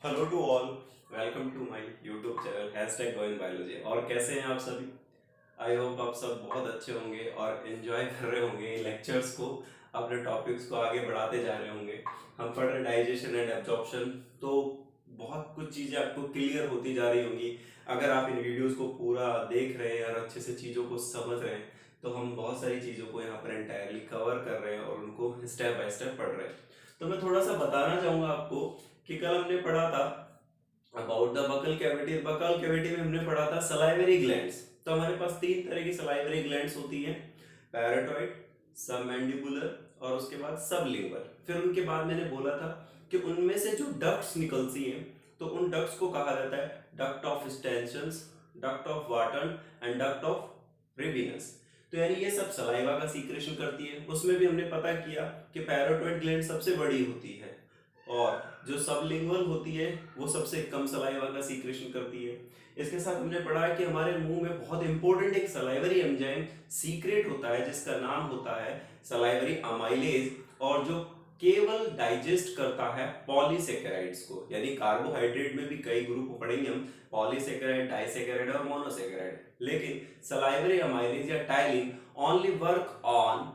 Hello to all, welcome to my YouTube channel #GoInBiology। और कैसे हैं आप सभी? आई होप आप सब बहुत अच्छे होंगे और एंजॉय कर रहे होंगे लेक्चर्स को, अपने टॉपिक्स को आगे बढ़ाते जा रहे होंगे। हम पढ़ रहे डाइजेशन एंड एब्जॉर्प्शन, तो बहुत कुछ चीज़ें आपको क्लियर होती जा रही होंगी अगर आप इन वीडियोस को पूरा देख रहे हैं और अच्छे से चीज़ों को समझ रहे हैं। तो हम बहुत सारी चीज़ों को यहाँ पर एंटायरली कवर कर रहे हैं और उनको स्टेप बाय स्टेप पढ़ रहे हैं। तो मैं थोड़ा सा बताना चाहूँगा आपको कि कल हमने पढ़ा था about the buccal cavity. Buccal cavity में हमने पढ़ा था सलाइवरी ग्लैंड्स। तो हमारे पास तीन तरह की सलाइवरी ग्लैंड्स होती हैं, पैराटॉइड, सबमैंडिबुलर और उसके बाद सबलिंगुअल। फिर उनके बाद मैंने बोला था कि उनमें से जो डक्ट्स निकलती हैं तो उन डक्ट्स को कहा जाता है duct of Stensen's, duct of Wharton and duct of Rivinus. तो यानी ये सब सलाइवा का सीक्रेशन करती है। उसमें भी हमने पता किया कि पैराटॉइड ग्लैंड सबसे बड़ी होती है और जो सबलिंगुअल होती है वो सबसे कम सलाइवा का सीक्रेशन करती है। इसके साथ हमने पढ़ा है कि हमारे मुंह में बहुत इंपॉर्टेंट एक सलाइवरी एंजाइम सीक्रेट होता है जिसका नाम होता है सलाइवरी अमाइलेज, और जो केवल डाइजेस्ट करता है पॉलीसेकेराइड्स को। यानी कार्बोहाइड्रेट में भी कई ग्रुप पढ़ेंगे हम, पॉलीसेकेराइड, डाइसेकेराइड और मोनोसेकेराइड, लेकिन सलाइवरी अमाइलेज या ptyalin only work on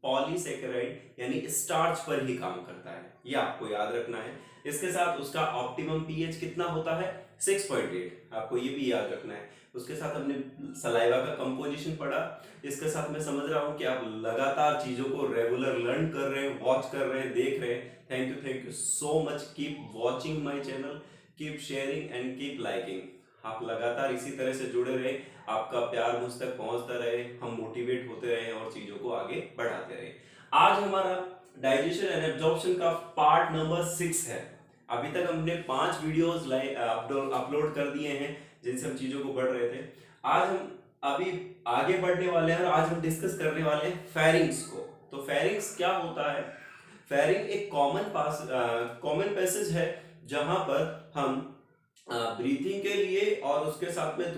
polysaccharide यानी स्टार्च पर ही काम करता है, ये आपको याद रखना है। इसके साथ उसका ऑप्टिमम पीएच कितना होता है, 6.8, आपको ये भी याद रखना है। उसके साथ हमने सलाइवा का कंपोजिशन पढ़ा। इसके साथ मैं समझ रहा हूं कि आप लगातार चीजों को रेगुलर लर्न कर रहे हैं, वॉच कर रहे हैं, देख रहे हैं। Thank you so much. Keep watching my channel, keep sharing and keep liking. आप लगातार इसी तरह से जुड़े रहे, आपका प्यार मुझ तक पहुंचता रहे, हम मोटिवेट होते रहे और चीजों को आगे बढ़ाते रहे। आज हमारा डाइजेशन एंड एब्जॉर्प्शन का पार्ट नंबर 6 है। अभी तक हमने 5 वीडियोस अपलोड कर दिए हैं जिनसे हम चीजों को बढ़ रहे थे। आज हम अभी आगे बढ़ने वाले हैं और आज हम डिस्कस करने वाले हैं फेरिंग्स को। तो फेरिंग्स क्या होता है? फेरिंग एक कॉमन पैसेज है जहां पर हम ब्रीथिंग के लिए और उसके साथ में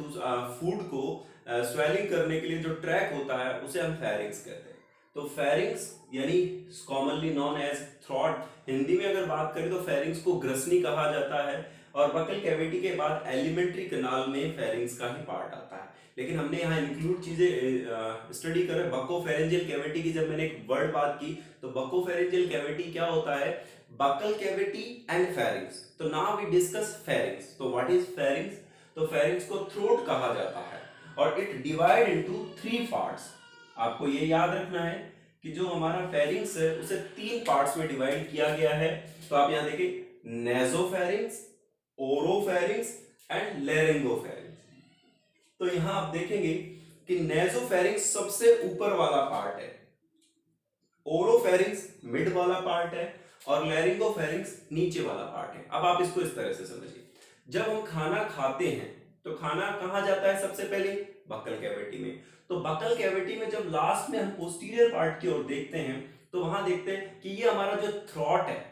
फूड को स्वेलिंग करने के लिए जो ट्रैक होता है उसे हम फेरिंग्स कहते हैं। तो फेरिंग्स यानी commonly known as throat, Hindi में अगर बात करें तो फेरिंग्स को ग्रसनी कहा जाता है। और बकल कैविटी के बाद एलिमेंट्री कनाल में फेरिंग्स का ही पार्ट आता है। लेकिन हमने यहाँ इंक्लूड चीजें स्टडी करें। बकोफेरेंजियल कैविटी की जब मैंने एक वर्ड बात की तो बकोफेरेंजियल कैविटी क्या होता है, बकल कैविटी एंड फेरिंग्स। तो नाउ वी डिस्कस फेरिंग्स। तो व्हाट इज फेरिंग्स? तो फेरिंग्स को थ्रोट कहा जाता है और इट डिवाइड इनटू 3 पार्ट्स। आपको ये याद रखना है कि जो हमारा फेरिंग्स है उसे 3 पार्ट्स में डिवाइड किया गया है। तो आप यहां देखिए, नेजोफेरिंग्स, ओरोफेरिंग्स एंड लेरिंगोफेरिंग्स। तो यहां आप देखेंगे कि नेजोफेरिंग्स सबसे ऊपर वाला पार्ट है, ओरोफेरिंग्स मिड वाला पार्ट है और लैरिंगोफेरिंग्स नीचे वाला पार्ट है। अब आप इसको इस तरह से समझिए, जब हम खाना खाते हैं तो खाना कहां जाता है सबसे पहले, बकल कैविटी में। तो बकल कैविटी में जब लास्ट में हम पोस्टीरियर पार्ट की ओर देखते हैं तो वहां देखते हैं कि ये हमारा जो थ्रॉट है,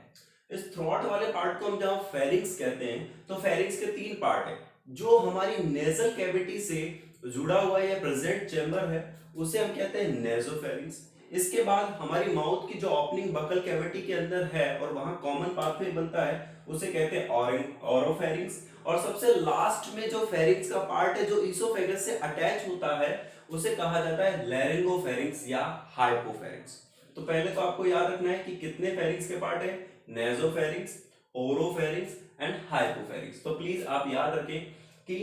इस थ्रॉट वाले पार्ट को हम जहां फेरिंग्स कहते हैं। तो फेरिंग्स के 3 पार्ट है। जो हमारी नेजल कैविटी से जुड़ा हुआ या प्रेजेंट चेंबर है उसे हम कहते हैं नेजोफेरिंग्स। इसके बाद हमारी माउथ की जो ओपनिंग बकल कैविटी के अंदर है और वहां कॉमन पाथवे बनता है उसे कहते हैं ओरोफेरिंग्स। और सबसे लास्ट में जो फेरिंग्स का पार्ट है जो ईसोफेगस से अटैच होता है उसे कहा जाता है लैरिंगोफेरिंग्स या हाइपोफेरिंग्स। तो पहले तो आपको याद रखना है कि कितने फेरिंग्स के पार्ट है, नेजोफेरिंग्स, ओरोफेरिंग्स एंड हाइपोफेरिंग्स। तो प्लीज आप याद रखें कि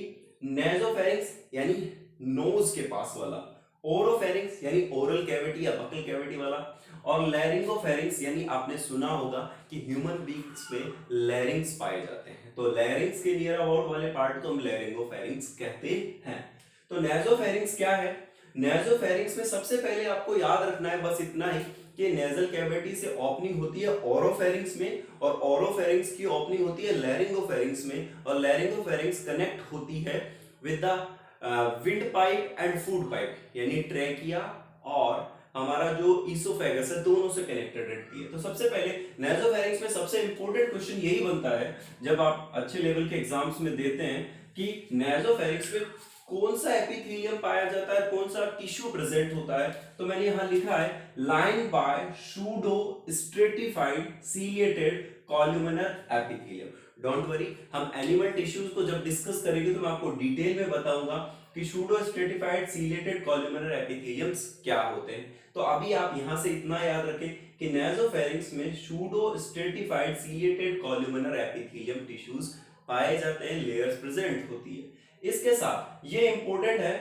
नेजोफेरिंग्स यानी नोज के पास वाला, ओरोफेरिंग्स यानी ओरल कैविटी या बकल कैविटी वाला, और लैरिंगोफेरिंग्स यानी आपने सुना होगा कि ह्यूमन बींग्स में लैरिंग्स पाए जाते हैं। तो लैरिंग्स के नियर अबाउट वाले पार्ट को हम लैरिंगोफेरिंग्स कहते हैं। तो नेजोफेरिंग्स क्या है? नेजोफेरिंग्स में सबसे पहले आपको याद रखना है बस इतना ही कि नेजल कैविटी से ओपनिंग होती है ओरोफेरिंग्स में और ओरोफेरिंग्स की ओपनिंग होती है लैरिंगोफेरिंग्स में, और लैरिंगोफेरिंग्स कनेक्ट होती है with the wind pipe and food pipe यानी ट्रैकिया और हमारा जो ईसोफेगस है, दोनों से कनेक्टेड रहती है। तो सबसे पहले नेजोफेरिंग्स में सबसे इंपॉर्टेंट क्वेश्चन यही बनता है जब आप अच्छे लेवल के एग्जाम्स में देते हैं कि नेजोफेरिंग्स में कौन सा एपिथेलियम पाया जाता है, कौन सा टिश्यू प्रेजेंट होता है, तो मैंने यहां लिखा है line by pseudo stratified ciliated columnar epithelium. Don't worry, हम एनिमल टिश्यूज को जब डिस्कस करेंगे तो मैं आपको डिटेल में बताऊंगा कि सूडो स्ट्रेटिफाइड सीलिएटेड कॉलुमिनर एपिथेलियम्स क्या होते हैं। तो अभी आप यहां से इतना याद रखें कि नासोफैरिंक्स में pseudo stratified ciliated columnar epithelium tissues पाए जाते हैं, लेयर्स प्रेजेंट होती है। इसके साथ ये इंपॉर्टेंट है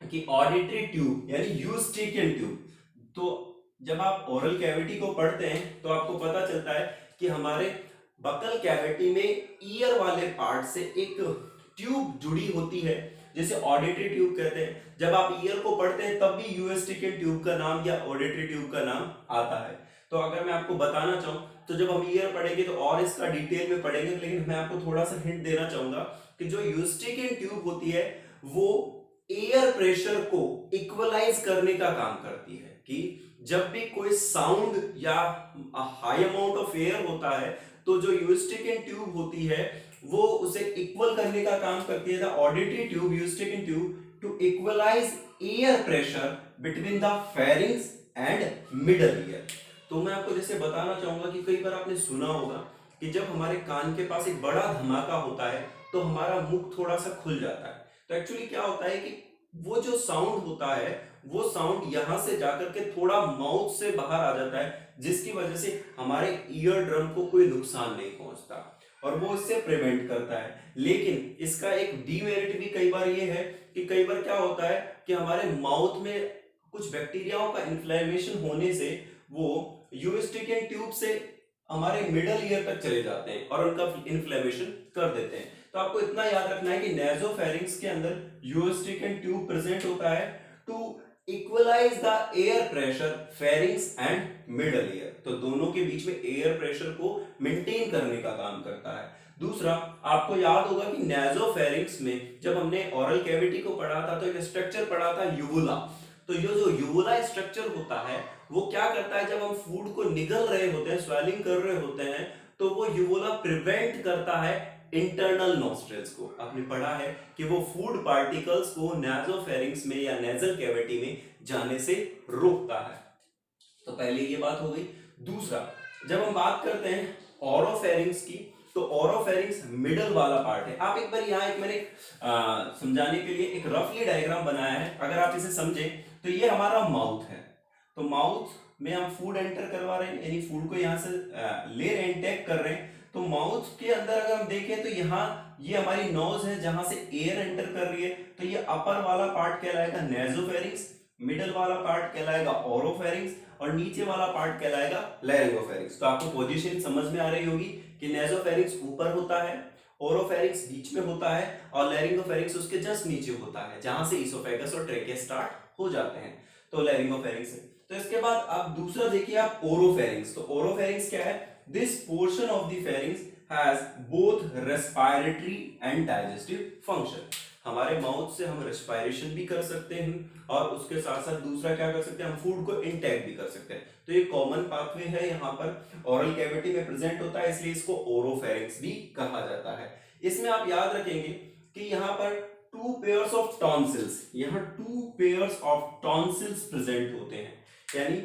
कि ऑडिटरी ट्यूब यानी यूस्ट्रिकियन ट्यूब, तो जब आप ओरल कैविटी को पढ़ते हैं तो आपको पता चलता है कि हमारे बकल कैविटी में ईयर वाले पार्ट से एक ट्यूब जुड़ी होती है जिसे ऑडिटरी ट्यूब कहते हैं। जब आप ईयर को पढ़ते हैं तब भी यूस्ट्रिकियन ट्यूब का नाम या ऑडिटरी ट्यूब का नाम आता है। तो अगर मैं आपको बताना चाहूं तो जब हम ईयर पढ़ेंगे तो और इसका डिटेल में पढ़ेंगे, लेकिन मैं आपको थोड़ा सा हिंट देना चाहूंगा कि जो यूस्ट्रिकियन ट्यूब होती है वो एयर प्रेशर को इक्वलाइज करने का काम करती है, कि जब भी कोई साउंड या हाई अमाउंट ऑफ एयर होता है तो जो यूस्ट्रिकियन ट्यूब होती है वो उसे इक्वल करने का काम करती है। The auditory tube, Eustachian tube to equalise air pressure between the pharynx and middle ear. तो मैं आपको जैसे बताना चाहूंगा कि कई बार आपने सुना होगा कि जब हमारे कान के पास एक बड़ा धमाका होता है तो हमारा मुख थोड़ा सा खुल जाता है। तो एक्चुअली क्या होता है कि वो जो साउंड होता है वो साउंड यहां से जाकर के थोड़ा माउथ से बाहर आ जाता है, जिसकी वजह से हमारे ईयर ड्रम को कोई नुकसान नहीं पहुंचता और वो इससे प्रिवेंट करता है। लेकिन इसका एक डीमेरिट भी कई बार ये है कि कई बार क्या होता है कि हमारे माउथ में कुछ बैक्टीरियाओं का इन्फ्लेमेशन होने से वो यूस्ट्रिकियन ट्यूब से हमारे मिडल ईयर तक चले जाते हैं और उनका इन्फ्लेमेशन कर देते हैं। तो आपको इतना याद रखना है कि नासोफैरिंक्स के अंदर यूस्ट्रिकियन ट्यूब प्रेजेंट होता है to equalize the air pressure pharynx and middle ear. तो दोनों के बीच में एयर प्रेशर को मेंटेन करने का काम करता है। दूसरा, आपको याद होगा कि नासोफैरिंक्स में जब हमने ओरल कैविटी को पढ़ा था तो एक स्ट्रक्चर पढ़ा था यूवुला। तो ये जो यूवुला स्ट्रक्चर होता है वो क्या करता है, जब हम फूड को निगल रहे होते हैं, स्वेलिंग कर रहे होते हैं, तो वो यूवुला प्रिवेंट करता है इंटरनल नॉस्ट्रल्स को। आपने पढ़ा है कि वो फूड पार्टिकल्स को नासोफैरिंक्स में या नेजल कैविटी में जाने से रोकता है। तो पहले ये बात हो गई। दूसरा, जब हम बात करते हैं ओरोफैरिंक्स की, तो ओरोफैरिंक्स मिडल वाला पार्ट है। आप एक बार यहाँ एक मैंने समझाने के लिए एक रफली डायग्राम बनाया है, अगर आप इसे समझे तो ये हमारा माउथ है। तो माउथ में हम फूड एंटर करवा रहे हैं, यानी फूड को यहाँ से ले रहे हैं, इंटेक कर रहे हैं। तो माउथ के अंदर अगर हम देखें तो यहाँ ये हमारी नोज है जहां से एयर एंटर कर रही है, तो ये अपर वाला पार्ट कहलाएगा नासोफैरिंक्स, मिडल वाला पार्ट कहलाएगा ओरोफैरिंक्स और नीचे वाला पार्ट कहलाएगा लैरिंगोफैरिंक्स। तो आपको पोजीशन समझ में आ रही होगी कि नासोफैरिंक्स ऊपर होता है, ओरोफैरिंक्स बीच में होता है और लैरिंगोफैरिंक्स उसके जस्ट नीचे होता है, जहां से इसोफेगस और ट्रेकिया स्टार्ट हो जाते हैं। तो लैरिंगोफैरिंक्स है। तो इसके बाद आप दूसरा देखिए आप ओरोफैरिंक्स। तो ओरोफैरिंक्स क्या है? This portion of the pharynx has both respiratory and digestive function. हमारे माउथ से हम रेस्पिरेशन भी कर सकते हैं और उसके साथ साथ दूसरा क्या कर सकते हैं, हम फूड को इंटेक भी कर सकते हैं। तो ये कॉमन पाथवे है, यहाँ पर ओरल कैविटी में प्रेजेंट होता है, इसलिए इसको ओरोफैरिंक्स भी कहा जाता है। इसमें आप याद रखेंगे कि यहाँ पर 2 पेयर्स ऑफ टॉन्सिल्स, यहाँ 2 पेयर्स ऑफ टॉन्सिल्स प्रेजेंट होते हैं। यानी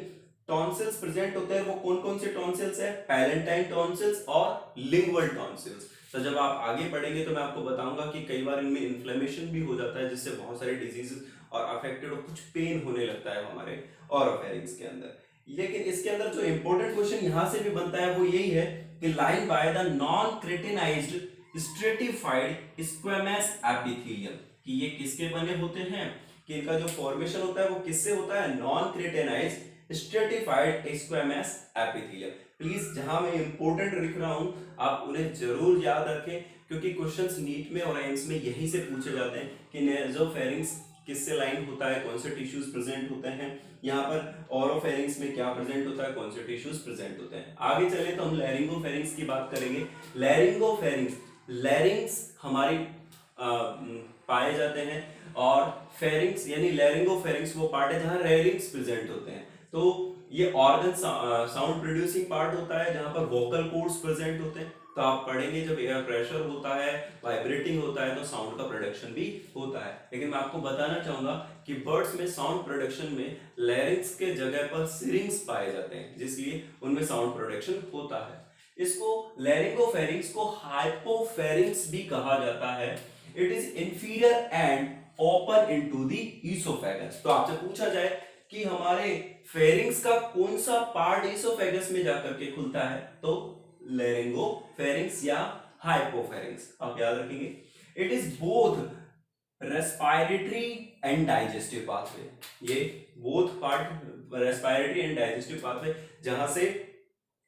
टॉन्सिल्स प्रेजेंट होते हैं, वो कौन कौन से टॉन्सिल्स है? पैलेंटाइन टॉन्सिल्स और लिंगुअल टॉन्सिल्स। तो जब आप आगे पढ़ेंगे तो मैं आपको बताऊंगा कि कई बार इनमें इन्फ्लेमेशन भी हो जाता है, जिससे बहुत सारे डिजीजेस और अफेक्टेड और कुछ पेन होने लगता है हमारे ओरोफैरिंक्स के अंदर। लेकिन इसके अंदर जो इंपॉर्टेंट क्वेश्चन यहां से भी बनता है वो यही है कि line by the non keratinised stratified squamous epithelium, कि ये किसके बने होते हैं, कि इनका जो फॉर्मेशन होता है वो किससे होता है? Non keratinised stratified squamous epithelium. Please जहां मैं इंपॉर्टेंट लिख रहा हूं आप उन्हें जरूर याद रखें, क्योंकि क्वेश्चंस नीट में और एम्स में यही से पूछे जाते हैं कि नासोफैरिंक्स किससे लाइन होता है, कौन से टिश्यूज प्रेजेंट होते हैं, यहाँ पर ओरोफैरिंक्स में क्या प्रेजेंट होता है, कौन से टिश्यूज प्रेजेंट होते हैं। आगे चले तो हम लैरिंगोफैरिंक्स की बात करेंगे। लैरिंगोफैरिंक्स, लैरिंग्स हमारी पाए जाते हैं और फेरिंक्स यानी लैरिंगोफैरिंक्स वो पार्ट है जहां रेरिंग्स प्रेजेंट होते हैं। तो ये ऑर्गन साउंड प्रोड्यूसिंग पार्ट होता है जहां पर वोकल कॉर्ड्स प्रेजेंट होते हैं। तो आप पढ़ेंगे जब एयर प्रेशर होता है, वाइब्रेटिंग होता है, तो साउंड का प्रोडक्शन भी होता है। लेकिन मैं आपको बताना चाहूंगा कि बर्ड्स में साउंड प्रोडक्शन में लैरिंक्स के जगह पर सिरिंग्स पाए जाते हैं, जिसलिए उनमें साउंड प्रोडक्शन होता है। इसको लैरिंगोफेरिंक्स को हाइपोफेरिंक्स भी कहा जाता है। It is inferior and open into the oesophagus. तो आपसे पूछा जाए कि हमारे फेरिंग्स का कौन सा पार्ट ईसोफेगस में जाकर के खुलता है, तो लैरिंगोफेरिंक्स या हाइपोफेरिंक्स आप याद रखेंगे। It is both respiratory and digestive pathway. ये both part respiratory and digestive pathway, जहां से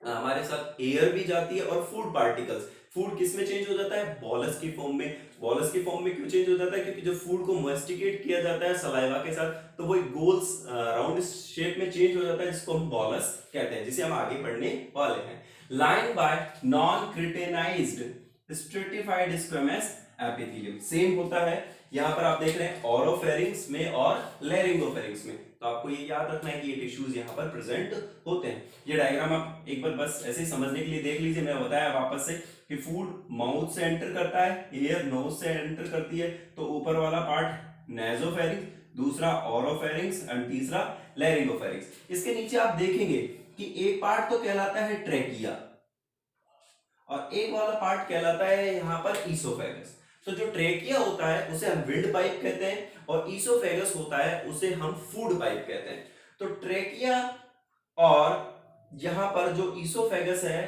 हमारे साथ एयर भी जाती है और फूड पार्टिकल्स। फूड किस में चेंज हो जाता है, बॉलस की फॉर्म में। बॉलस की फॉर्म में क्यों चेंज हो जाता है, क्योंकि जो फूड को मस्टिकेट किया जाता है सलाइवा के साथ, तो वो एक गोल राउंड शेप में चेंज हो जाता है, जिसको हम बॉलस कहते हैं, जिसे हम आगे पढ़ने वाले हैं। Line by non keratinised stratified squamous epithelium. Same होता है यहां पर आप देख रहे हैं ओरोफेरिंक्स में और लैरिंगोफेरिंक्स में। तो आपको ये याद रखना है कि ये टिश्यूज यहाँ पर प्रेजेंट होते हैं। ये डायग्राम आप एक बार बस ऐसे ही समझने के लिए देख लीजिए। मैं बताया वापस से कि फूड माउथ से एंटर करता है, एयर नोज से एंटर करती है, तो ऊपर वाला पार्ट नेजोफेरिंक्स, दूसरा ओरोफेरिंक्स एंड तीसरा लैरिंगोफेरिंक्स। इसके नीचे आप देखेंगे कि एक पार्ट तो कहलाता है ट्रेकिया और एक वाला पार्ट कहलाता है यहाँ पर ईसोफेगस। तो जो ट्रेकिया होता है उसे हम विंड पाइप कहते हैं और ईसोफेगस होता है उसे हम फूड पाइप कहते हैं। तो ट्रेकिया और यहां पर जो ईसोफेगस है,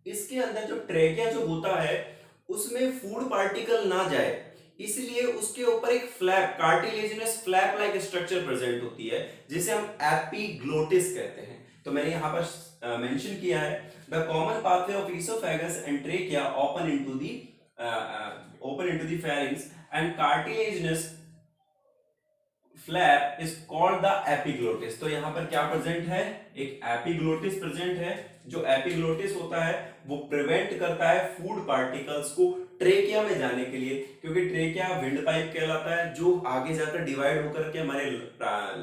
इसके अंदर जो ट्रेकिया जो होता है उसमें फूड पार्टिकल ना जाए, इसलिए उसके ऊपर एक flap, cartilaginous flap like structure present होती है, जिसे हम एपिग्लोटिस कहते हैं। तो मैंने यहां पर मेंशन किया है, the common pathway of oesophagus and trachea open into the pharynx and cartilaginous flap is called the epiglottis। तो यहाँ पर क्या प्रेजेंट है, एक एपिग्लोटिस प्रेजेंट है। जो एपिग्लोटिस होता है वो प्रिवेंट करता है फूड पार्टिकल्स को ट्रेकिया में जाने के लिए, क्योंकि ट्रेकिया विंड पाइप कहलाता है, जो आगे जाकर डिवाइड होकर के हमारे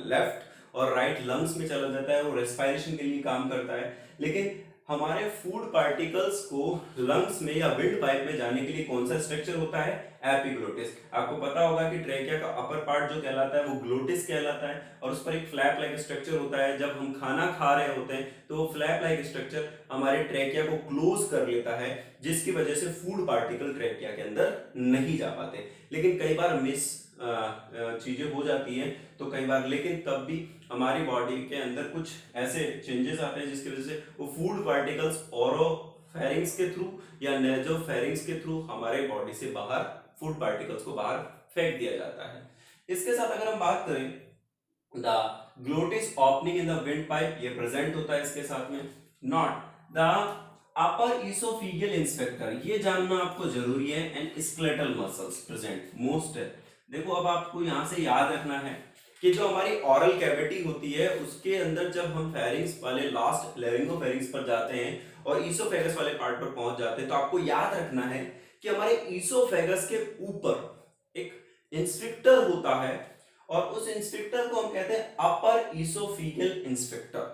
लेफ्ट और राइट लंग्स में चला जाता है, वो रेस्पिरेशन के लिए काम करता है। लेकिन हमारे फूड पार्टिकल्स को लंग्स में या विंड पाइप में जाने के लिए कौन सा स्ट्रक्चर होता है, एपिग्लोटिस। आपको पता होगा कि ट्रेकिया का अपर पार्ट जो कहलाता है वो ग्लोटिस कहलाता है और उस पर एक फ्लैप लाइक स्ट्रक्चर होता है। जब हम खाना खा रहे होते हैं तो वो फ्लैप लाइक स्ट्रक्चर हमारे ट्रेकिया को क्लोज कर लेता है, जिसकी वजह से फूड पार्टिकल ट्रेकिया के अंदर नहीं जा पाते। लेकिन कई बार मिस चीजें हो जाती हैं, तो कई बार, लेकिन तब भी हमारी बॉडी के अंदर कुछ ऐसे चेंजेस आते हैं जिसकी वजह से वो फूड पार्टिकल्स ओरोफेरिंक्स के थ्रू या नेजोफेरिंक्स के थ्रू हमारे बॉडी से बाहर फूड पार्टिकल्स को बाहर फेंक दिया जाता है। इसके साथ अगर हम बात करें, the glottis opening in the wind pipe, ये प्रेजेंट होता है इसके साथ में। नॉट द अपर ईसोफेगियल इंस्पेक्टर, ये जानना आपको जरूरी है, and skeletal muscles present most है। देखो अब आपको यहां से याद रखना है कि जो हमारी ऑरल कैविटी होती है उसके अंदर जब हम फेरिंक्स वाले लास्ट लैरिंगोफेरिंक्स पर जाते हैं और ईसोफेगस वाले पार्ट पर पहुंच जाते हैं, तो आपको याद रखना है कि हमारे ईसोफेगस के ऊपर एक इंस्पेक्टर होता है और उस इंस्पेक्टर को हम कहते हैं अपर ईसोफेगियल इंस्पेक्टर।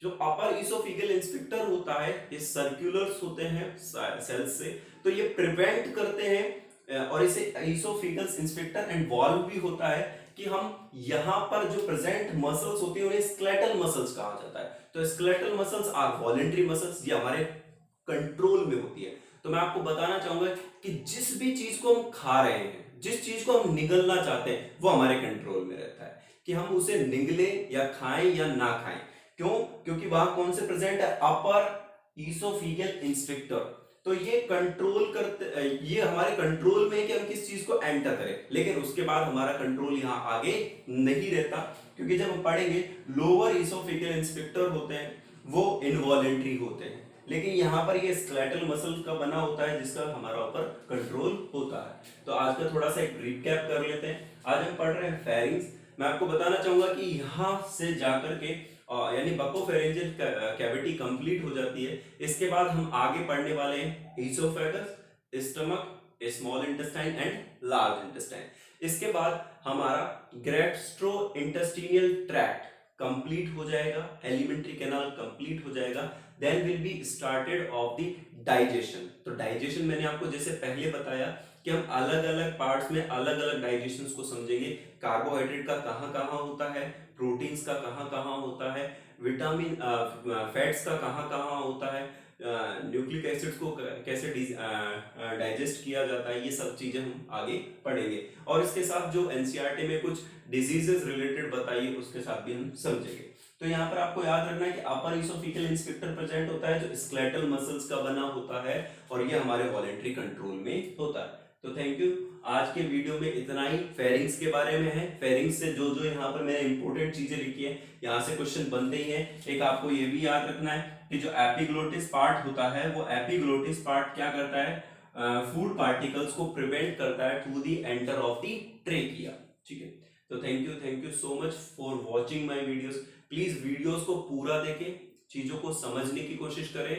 जो अपर ईसोफेगियल इंस्पेक्टर होता है, ये सर्कुलर्स होते हैं सेल्स से, तो ये प्रिवेंट करते हैं, और इसे ईसोफेगल इंस्पेक्टर एंड वॉल्व भी होता है कि हम यहां पर जो प्रेजेंट मसल्स होती है उन्हें स्केलेटल मसल्स कहा जाता है। तो skeletal muscles are voluntary muscles, ये हमारे कंट्रोल में होती है। तो मैं आपको बताना चाहूंगा कि जिस भी चीज को हम खा रहे हैं, जिस चीज को हम निगलना चाहते हैं, वो हमारे कंट्रोल में रहता है कि हम उसे निगले या खाएं या ना खाएं। क्यों? क्योंकि वहां कौन से प्रेजेंट है, अपर ईसोफेगियल इंस्पेक्टर। तो ये कंट्रोल करते, ये हमारे कंट्रोल में है कि हम किस चीज को एंटर करें, लेकिन उसके बाद हमारा कंट्रोल यहाँ आगे नहीं रहता, क्योंकि जब हम पढ़ेंगे लोअर ईसोफेगियल इंस्पेक्टर होते हैं वो इनवॉलेंटरी होते हैं, लेकिन यहाँ पर ये स्केलेटल मसल का बना होता है जिसका हमारा ऊपर कंट्रोल होता है। तो आज का थोड़ा सा एक रिकैप कर लेते हैं। आज हम पढ़ रहे हैं फेरिंग्स। मैं आपको बताना चाहूंगा कि यहाँ से जाकर के यानी बकोफेरेंजियल कैविटी कंप्लीट हो जाती है। इसके बाद हम आगे पढ़ने वाले हैं oesophagus, stomach, small intestine and large intestine. इसके बाद हमारा गैस्ट्रोइंटेस्टिनल ट्रैक्ट, कंप्लीट हो जाएगा, एलिमेंट्री कैनाल कंप्लीट हो जाएगा, then will be started of the digestion. तो डाइजेशन मैंने आपको जैसे पहले बताया कि हम अलग अलग पार्ट्स में अलग अलग डाइजेशंस को समझेंगे। कार्बोहाइड्रेट का कहाँ कहाँ होता है, प्रोटीन्स का कहाँ कहाँ होता है, विटामिन फैट्स का कहाँ कहाँ होता है, न्यूक्लिक एसिड्स को कैसे डाइजेस्ट किया जाता है, ये सब चीजें हम आगे पढ़ेंगे। और इसके साथ जो एनसीईआरटी में कुछ डिजीजेस रिलेटेड बताइए उसके साथ भी हम समझेंगे। तो यहाँ पर आपको याद रखना है कि अपर इसोफेजियल इंस्पेक्टर प्रेजेंट होता है जो स्केलेटल मसल्स का बना होता है और ये हमारे वॉलेंटरी कंट्रोल में होता है। तो थैंक यू, आज के वीडियो में इतना ही। फेरिंग्स के बारे में है, फेरिंग्स से जो जो यहाँ पर मैंने इंपॉर्टेंट चीजें लिखी है यहाँ से क्वेश्चन बनते ही है। एक आपको ये भी याद रखना है कि जो एपिग्लोटिस पार्ट होता है वो एपिग्लोटिस पार्ट क्या करता है, फूड पार्टिकल्स को प्रिवेंट करता है to the enter of the trachea. ठीक है, तो thank you so much for watching my videos. Please videos को पूरा देखें, चीजों को समझने की कोशिश करें,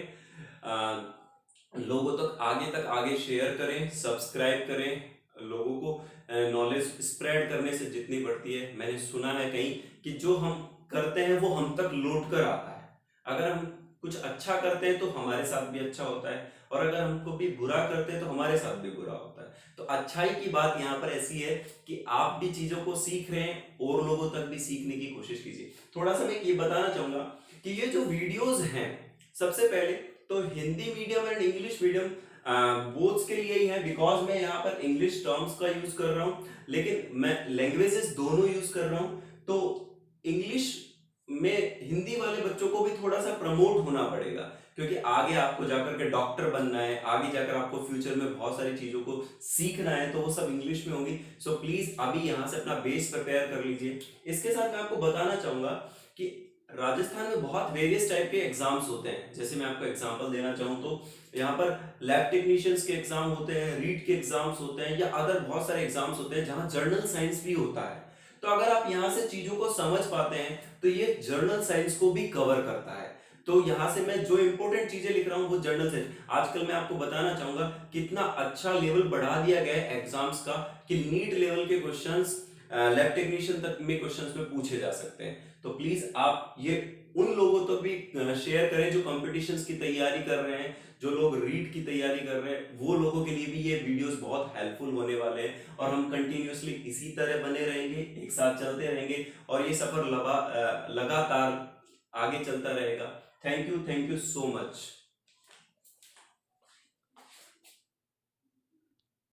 लोगों तक आगे शेयर करें, सब्सक्राइब करें। लोगों को नॉलेज स्प्रेड करने से जितनी बढ़ती है, मैंने सुना है कहीं कि जो हम करते हैं वो हम तक लौट कर आता है। अगर हम कुछ अच्छा करते हैं तो हमारे साथ भी अच्छा होता है, और अगर हमको भी बुरा करते हैं तो हमारे साथ भी बुरा होता है। तो अच्छाई की बात यहाँ पर ऐसी है कि आप भी चीजों को सीख रहे हैं और लोगों तक भी सीखने की कोशिश कीजिए। थोड़ा सा मैं ये बताना चाहूंगा कि ये जो वीडियोस हैं, सबसे पहले तो Hindi medium and English medium both के लिए ही है, बिकॉज मैं यहाँ पर इंग्लिश टर्म्स का यूज कर रहा हूँ, लेकिन मैं लैंग्वेजेस दोनों यूज कर रहा हूँ। तो इंग्लिश में हिंदी वाले बच्चों को भी थोड़ा सा प्रमोट होना पड़ेगा, क्योंकि आगे आपको जाकर के डॉक्टर बनना है, आगे जाकर आपको फ्यूचर में बहुत सारी चीजों को सीखना है, तो वो सब इंग्लिश में होंगी। सो प्लीज अभी यहाँ से अपना बेस प्रिपेयर कर लीजिए। इसके साथ मैं आपको बताना चाहूंगा कि राजस्थान में बहुत वेरियस टाइप के एग्जाम्स होते हैं। जैसे मैं आपको एग्जांपल देना चाहूँ तो यहाँ पर लैब टेक्नीशियंस के एग्जाम होते हैं, रीड के एग्जाम्स होते हैं, या अदर बहुत सारे एग्जाम्स होते हैं जहाँ जर्नल साइंस भी होता है। तो अगर आप यहाँ से चीजों को समझ पाते हैं तो ये जर्नल साइंस को भी कवर करता है। तो यहाँ से मैं जो इंपॉर्टेंट चीजें लिख रहा हूँ वो जर्नल साइंस। आजकल मैं आपको बताना चाहूंगा कितना अच्छा लेवल बढ़ा दिया गया है एग्जाम्स का, कि नीट लेवल के क्वेश्चंस लैब टेक्नीशियन तक में क्वेश्चंस में पूछे जा सकते हैं। तो प्लीज आप ये उन लोगों तो भी शेयर करें जो कॉम्पिटिशन्स की तैयारी कर रहे हैं, जो लोग रीड की तैयारी कर रहे हैं, वो लोगों के लिए भी ये वीडियोस बहुत हेल्पफुल होने वाले हैं। और हम कंटिन्यूअसली इसी तरह बने रहेंगे, एक साथ चलते रहेंगे, और ये सफर लगातार आगे चलता रहेगा। Thank you so much.